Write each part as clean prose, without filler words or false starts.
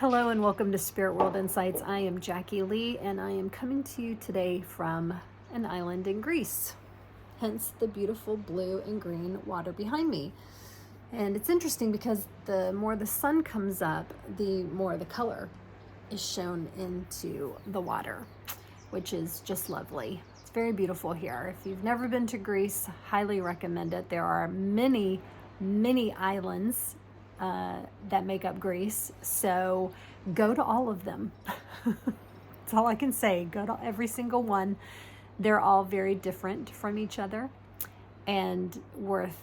Hello and welcome to Spirit World Insights. I am Jackie Lee and I am coming to you today from an island in Greece, hence the beautiful blue and green water behind me. And it's interesting because the more the sun comes up, the more the color is shown into the water, which is just lovely. It's very beautiful here. If you've never been to Greece, highly recommend it. There are many islands that make up Greece, so go to all of them. That's all I can say. Go to every single one. They're all very different from each other and worth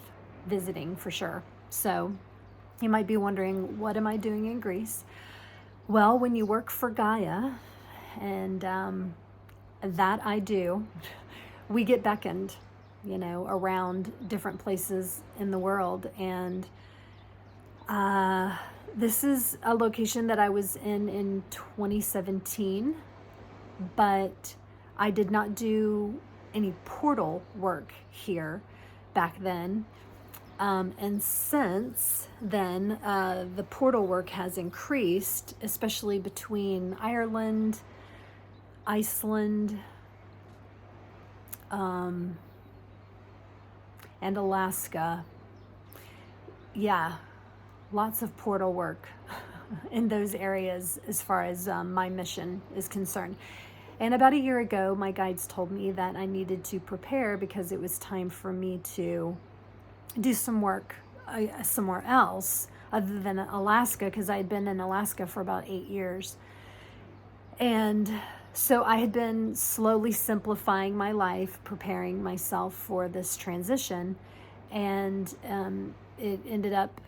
visiting for sure. So you might be wondering, what am I doing in Greece? Well, when you work for Gaia, and that I do, we get beckoned, around different places in the world. And this is a location that I was in 2017, but I did not do any portal work here back then. And since then, the portal work has increased, especially between Ireland, Iceland, and Alaska. Yeah. Lots of portal work in those areas as far as my mission is concerned. And about a year ago, my guides told me that I needed to prepare because it was time for me to do some work somewhere else other than Alaska, because I had been in Alaska for about 8 years. And so I had been slowly simplifying my life, preparing myself for this transition. And it ended up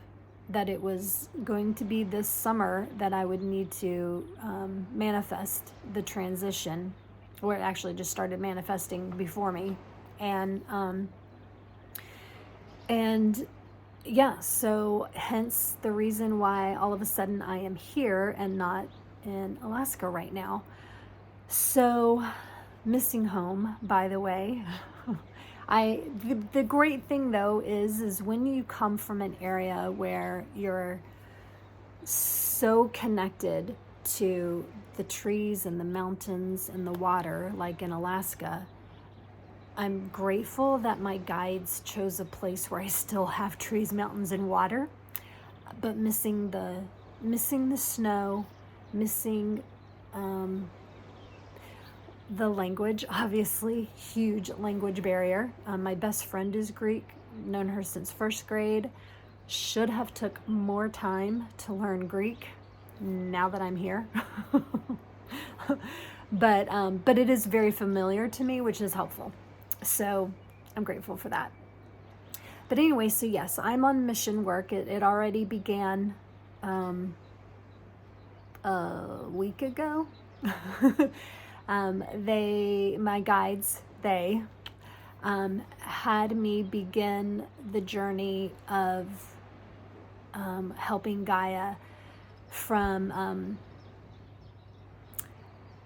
that it was going to be this summer that I would need to manifest the transition, or it actually just started manifesting before me. And yeah, so hence the reason why all of a sudden I am here and not in Alaska right now. So missing home, by the way. The great thing though is when you come from an area where you're so connected to the trees and the mountains and the water, like in Alaska, I'm grateful that my guides chose a place where I still have trees, mountains, and water, but missing the snow, missing the language, obviously, huge language barrier. My best friend is Greek, known her since first grade. Should have took more time to learn Greek now that I'm here. But it is very familiar to me, which is helpful. So I'm grateful for that. But anyway, so yes, I'm on mission work. It already began a week ago. My guides, had me begin the journey of helping Gaia from,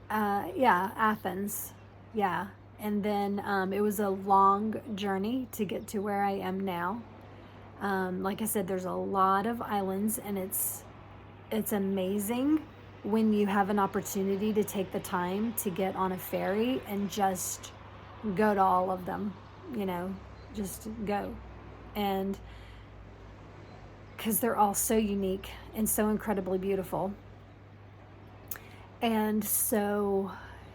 Athens. Yeah. And then it was a long journey to get to where I am now. Like I said, there's a lot of islands, and it's amazing when you have an opportunity to take the time to get on a ferry and just go to all of them, just go. And because they're all so unique and so incredibly beautiful. And so,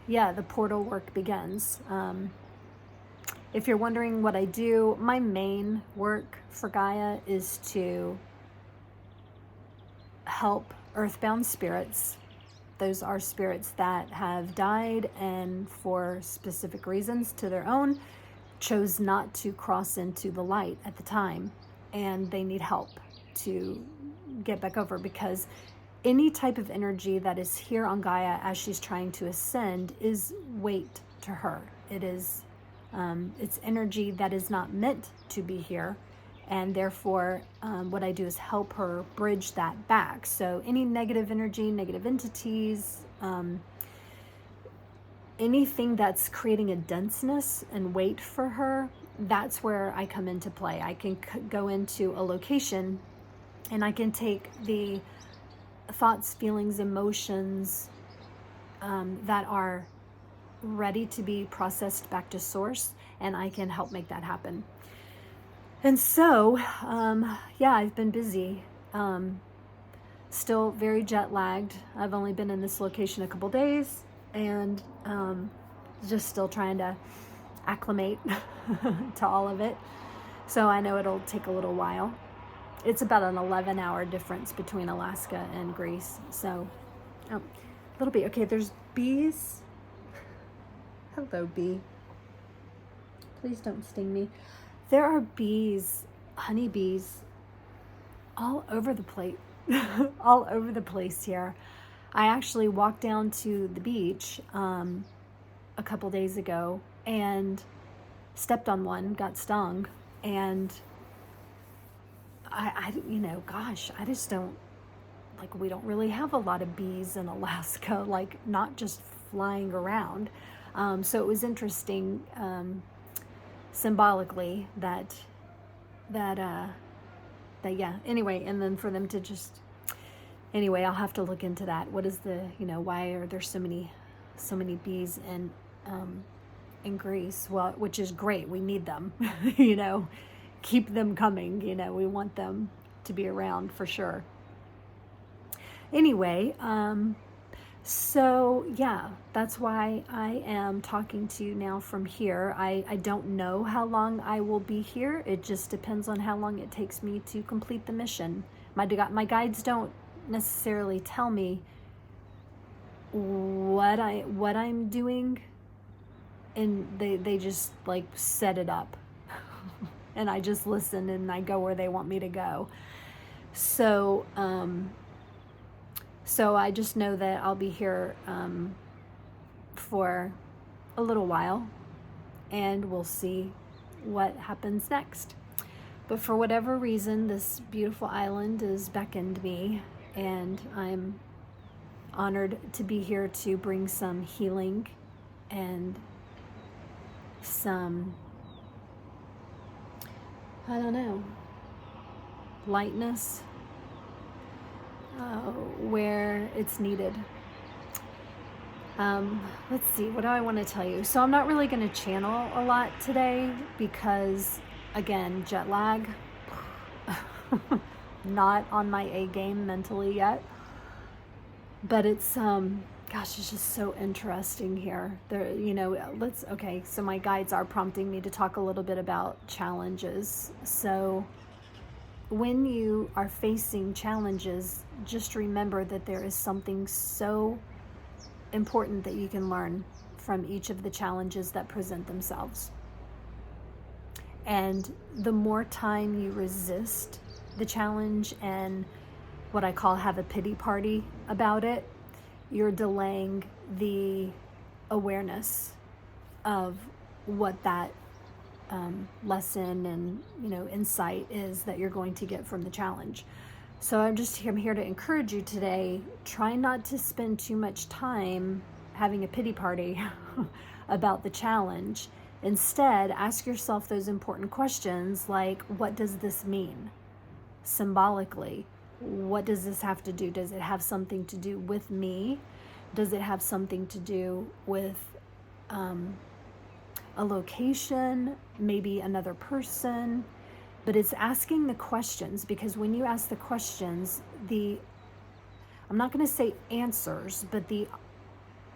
yeah, the portal work begins. If you're wondering what I do, my main work for Gaia is to help earthbound spirits. Those are spirits that have died and for specific reasons to their own chose not to cross into the light at the time, and they need help to get back over, because any type of energy that is here on Gaia as she's trying to ascend is weight to her. It is it's energy that is not meant to be here. And therefore, what I do is help her bridge that back. So any negative energy, negative entities, anything that's creating a denseness and weight for her, that's where I come into play. I can go into a location and I can take the thoughts, feelings, emotions that are ready to be processed back to source, and I can help make that happen. And so, yeah, I've been busy. Still very jet lagged. I've only been in this location a couple days, and just still trying to acclimate to all of it. So I know it'll take a little while. It's about an 11-hour difference between Alaska and Greece. So, a little bit. Okay, there's bees. Hello, bee. Please don't sting me. There are bees, honeybees, all over the place, all over the place here. I actually walked down to the beach a couple days ago and stepped on one, got stung, and I gosh, I just don't, like, we don't really have a lot of bees in Alaska, like, not just flying around. So it was interesting, symbolically that yeah, anyway, and then for them to just, anyway, I'll have to look into that. What is the, why are there so many bees in Greece? Well, which is great. We need them, keep them coming, we want them to be around for sure. Anyway, so yeah, that's why I am talking to you now from here. I don't know how long I will be here. It just depends on how long it takes me to complete the mission. My guides don't necessarily tell me what I'm doing, and they just like set it up. And I just listen and I go where they want me to go. So, so I just know that I'll be here for a little while, and we'll see what happens next. But for whatever reason, this beautiful island has beckoned me, and I'm honored to be here to bring some healing and some, I don't know, lightness where it's needed. Let's see, what do I want to tell you? So I'm not really going to channel a lot today because, again, jet lag. Not on my A game mentally yet. But it's, gosh, it's just so interesting here. There, okay, so my guides are prompting me to talk a little bit about challenges. So when you are facing challenges, just remember that there is something so important that you can learn from each of the challenges that present themselves. And the more time you resist the challenge and what I call have a pity party about it, you're delaying the awareness of what that lesson and insight is that you're going to get from the challenge. So I'm here to encourage you today. Try not to spend too much time having a pity party about the challenge. Instead, ask yourself those important questions like, what does this mean symbolically? What does this have to do? Does it have something to do with me? Does it have something to do with a location, maybe another person? But it's asking the questions, because when you ask the questions, I'm not going to say answers, but the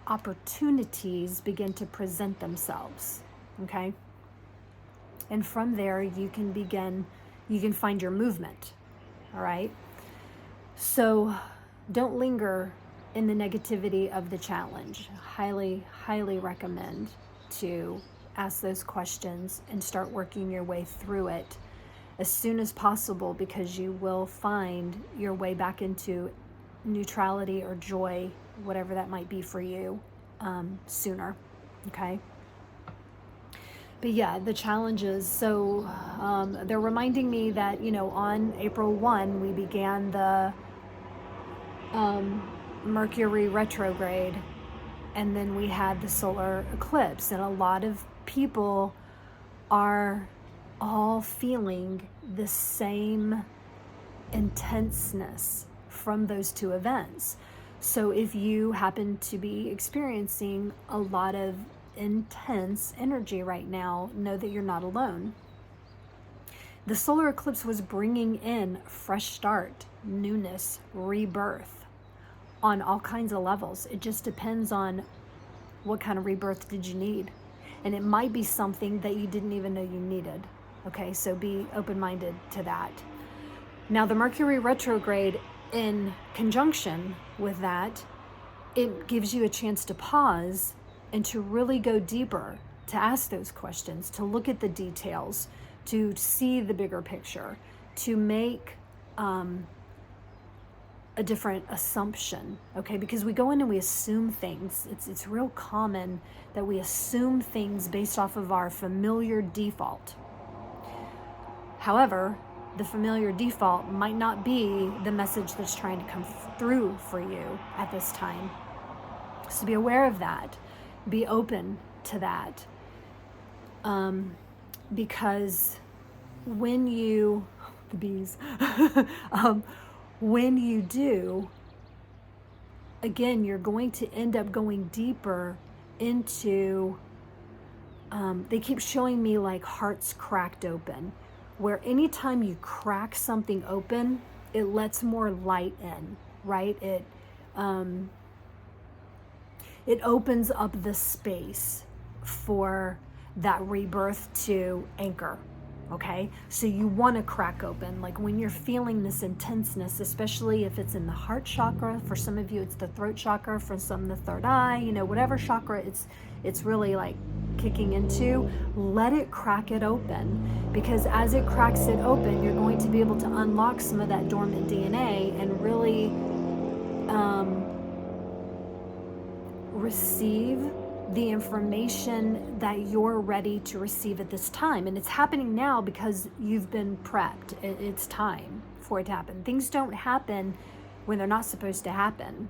opportunities begin to present themselves, okay? And from there, you can find your movement, all right? So don't linger in the negativity of the challenge. Highly, highly recommend to ask those questions and start working your way through it as soon as possible, because you will find your way back into neutrality or joy, whatever that might be for you, sooner, okay? But yeah, the challenges, so they're reminding me that, on April 1, we began the Mercury retrograde, and then we had the solar eclipse, and a lot of people are all feeling the same intenseness from those two events. So if you happen to be experiencing a lot of intense energy right now, know that you're not alone. The solar eclipse was bringing in fresh start, newness, rebirth on all kinds of levels. It just depends on what kind of rebirth did you need. And it might be something that you didn't even know you needed. Okay, so be open-minded to that. Now, the Mercury retrograde, in conjunction with that, it gives you a chance to pause and to really go deeper, to ask those questions, to look at the details, to see the bigger picture, to make a different assumption, okay? Because we go in and we assume things. It's real common that we assume things based off of our familiar default. However, the familiar default might not be the message that's trying to come through for you at this time. So be aware of that. Be open to that. Because when you, the bees, when you do, again, you're going to end up going deeper into, they keep showing me like hearts cracked open, where anytime you crack something open, it lets more light in, right? It opens up the space for that rebirth to anchor. Okay, so you want to crack open, like when you're feeling this intenseness, especially if it's in the heart chakra. For some of you, it's the throat chakra. For some, the third eye. You know, whatever chakra it's really like kicking into. Let it crack it open, because as it cracks it open, you're going to be able to unlock some of that dormant DNA and really receive the information that you're ready to receive at this time. And it's happening now because you've been prepped. It's time for it to happen. Things don't happen when they're not supposed to happen.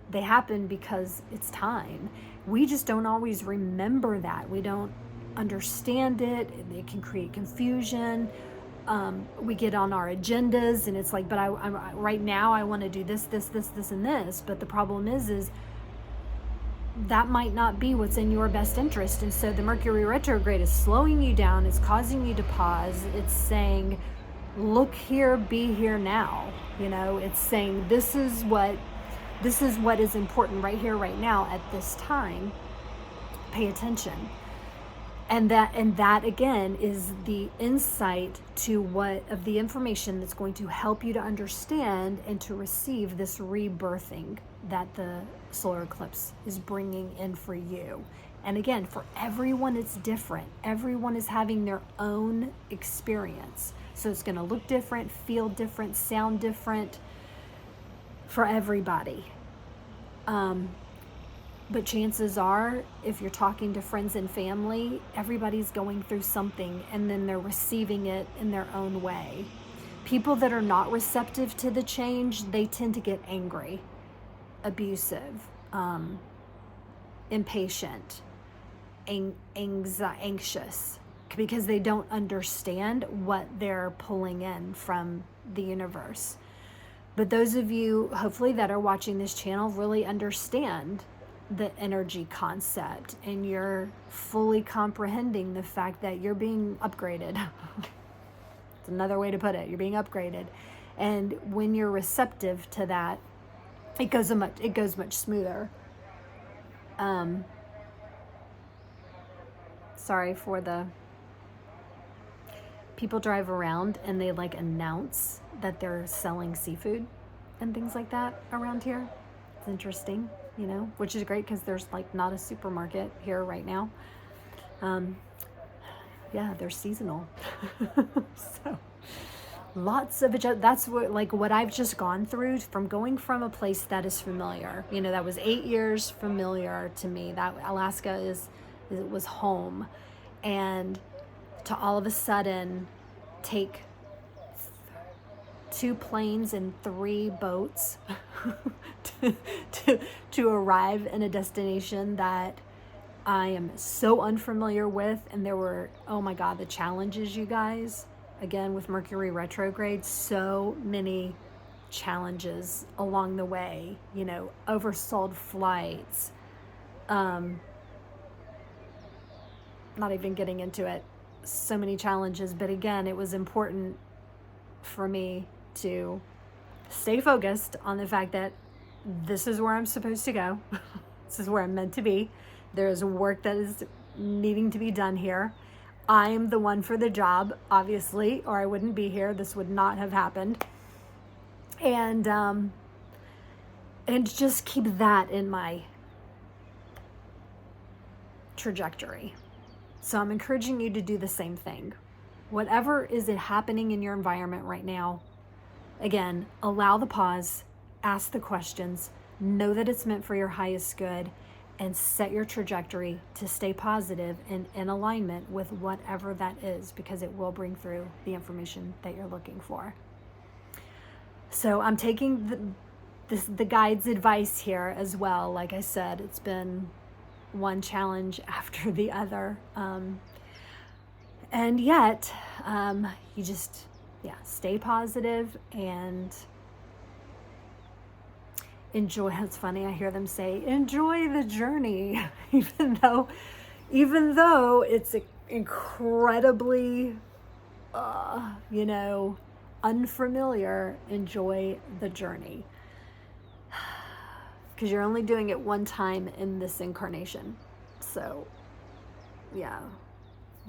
They happen because it's time. We just don't always remember that. We don't understand it. It can create confusion. We get on our agendas and it's like, but I'm right now I want to do this, and this. But the problem is that might not be what's in your best interest. And so the Mercury retrograde is slowing you down. It's causing you to pause. It's saying, look here, be here now. You know, it's saying this is what is important right here, right now, at this time. Pay attention. And that again is the insight to what of the information that's going to help you to understand and to receive this rebirthing that the solar eclipse is bringing in for you. And again, for everyone it's different. Everyone is having their own experience. So it's going to look different, feel different, sound different for everybody. But chances are, if you're talking to friends and family, everybody's going through something and then they're receiving it in their own way. People that are not receptive to the change, they tend to get angry, abusive, impatient, anxious, because they don't understand what they're pulling in from the universe. But those of you, hopefully, that are watching this channel really understand the energy concept, and you're fully comprehending the fact that you're being upgraded. It's another way to put it. You're being upgraded. And when you're receptive to that, it goes much smoother. Sorry for the people drive around and they like announce that they're selling seafood and things like that around here. It's interesting, you know, which is great because there's like not a supermarket here right now. Yeah, they're seasonal. So lots of that's what I've just gone through from going from a place that is familiar, you know, that was 8 years familiar to me, that Alaska was home, and to all of a sudden take 2 planes and 3 boats to arrive in a destination that I am so unfamiliar with. And there were, oh my God, the challenges, you guys, again with Mercury retrograde, so many challenges along the way, you know, oversold flights, not even getting into it, so many challenges. But again, it was important for me to stay focused on the fact that this is where I'm supposed to go. This is where I'm meant to be. There is work that is needing to be done here. I am the one for the job, obviously, or I wouldn't be here. This would not have happened. And just keep that in my trajectory. So I'm encouraging you to do the same thing. Whatever is it happening in your environment right now, again, allow the pause, ask the questions, know that it's meant for your highest good, and set your trajectory to stay positive and in alignment with whatever that is, because it will bring through the information that you're looking for. So I'm taking the guide's advice here as well. Like I said, it's been one challenge after the other. And yet, you just, stay positive and enjoy. It's funny, I hear them say, enjoy the journey, even though it's incredibly, unfamiliar. Enjoy the journey, because you're only doing it one time in this incarnation. So, yeah,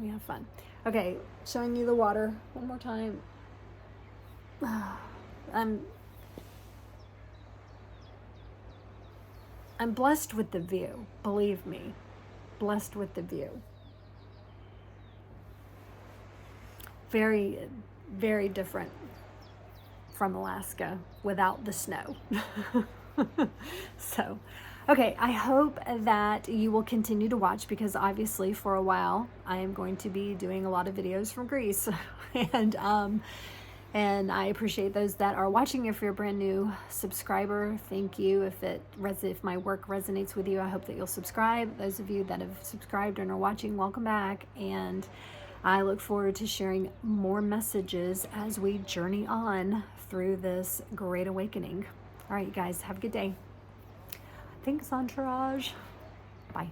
we have fun. Okay, showing you the water one more time. I'm blessed with the view, believe me, blessed with the view. Very, very different from Alaska without the snow. So, okay, I hope that you will continue to watch, because obviously for a while I am going to be doing a lot of videos from Greece. And I appreciate those that are watching. If you're a brand new subscriber, thank you. If my work resonates with you, I hope that you'll subscribe. Those of you that have subscribed and are watching, welcome back. And I look forward to sharing more messages as we journey on through this great awakening. All right, you guys, have a good day. Thanks, Entourage. Bye.